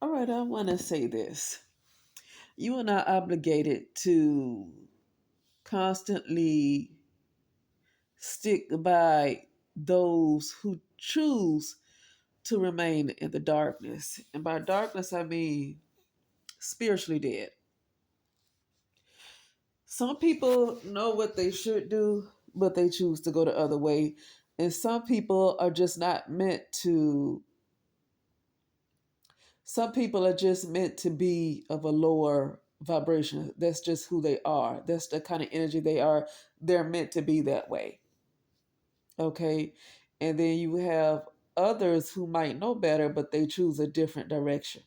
All right, I want to say this. You are not obligated to constantly stick by those who choose to remain in the darkness. And by darkness, I mean spiritually dead. Some people know what they should do, but they choose to go the other way. And some people are just not meant to, some people are just meant to be of a lower vibration. That's just who they are. That's the kind of energy they are. They're meant to be that way. Okay. And then you have others who might know better, but they choose a different direction.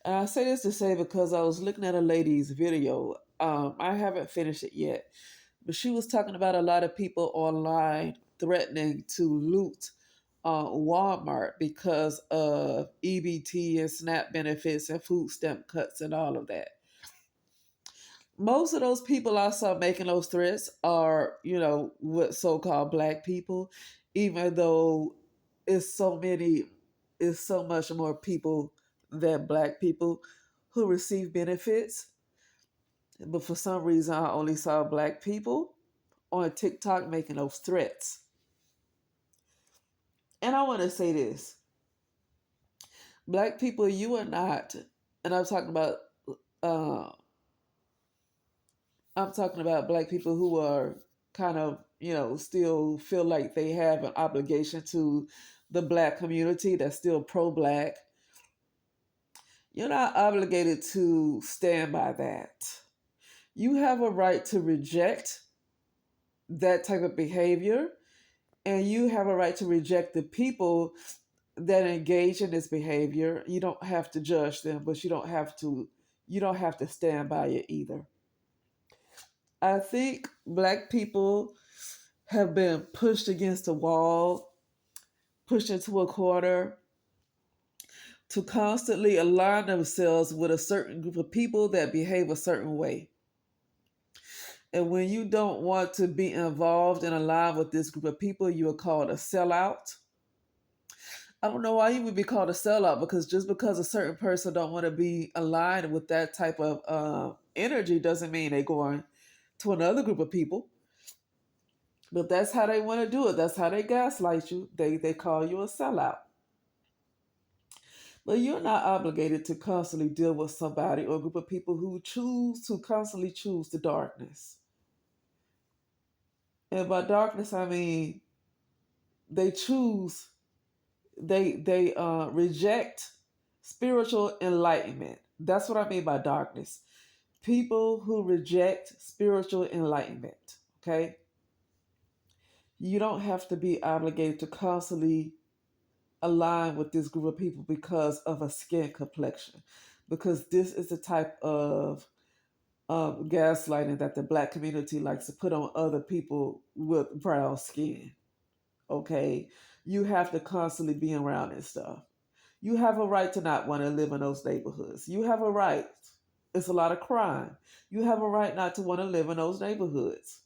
And I say this to say because I was looking at a lady's video. I haven't finished it yet, but she was talking about a lot of people online threatening to loot Walmart because of EBT and SNAP benefits and food stamp cuts and all of that. Most of those people I saw making those threats are, what so-called black people, even though it's so many, it's so much more people than black people who receive benefits. But for some reason, I only saw black people on TikTok making those threats. And I want to say this: black people, you are not, and uh, I'm talking about black people who are kind of, still feel like they have an obligation to the black community that's still pro-black. You're not obligated to stand by that. You have a right to reject that type of behavior, and you have a right to reject the people that engage in this behavior. You don't have to judge them, but you don't have to stand by it either. I think black people have been pushed against a wall, pushed into a corner to constantly align themselves with a certain group of people that behave a certain way. And when you don't want to be involved and aligned with this group of people, you are called a sellout. I don't know why you would be called a sellout, because just because a certain person don't want to be aligned with that type of energy doesn't mean they're going to another group of people. But that's how they want to do it. That's how they gaslight you. They call you a sellout. But you're not obligated to constantly deal with somebody or a group of people who constantly choose the darkness. And by darkness, I mean they choose, they reject spiritual enlightenment. That's what I mean by darkness. People who reject spiritual enlightenment. Okay, you don't have to be obligated to constantly align with this group of people because of a skin complexion, because this is the type of gaslighting that the black community likes to put on other people with brown skin. Okay, you have to constantly be around this stuff. You have a right to not want to live in those neighborhoods. You have a right. It's a lot of crime. You have a right not to want to live in those neighborhoods.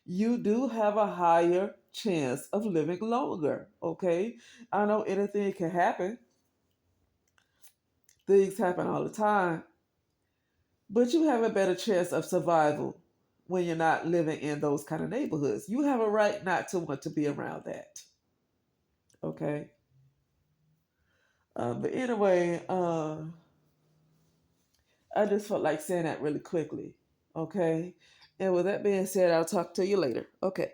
You do have a higher chance of living longer. Okay, I know anything can happen. Things happen all the time, but you have a better chance of survival when you're not living in those kind of neighborhoods. You have a right not to want to be around that. Okay. But anyway, I just felt like saying that really quickly. Okay. And with that being said, I'll talk to you later. Okay.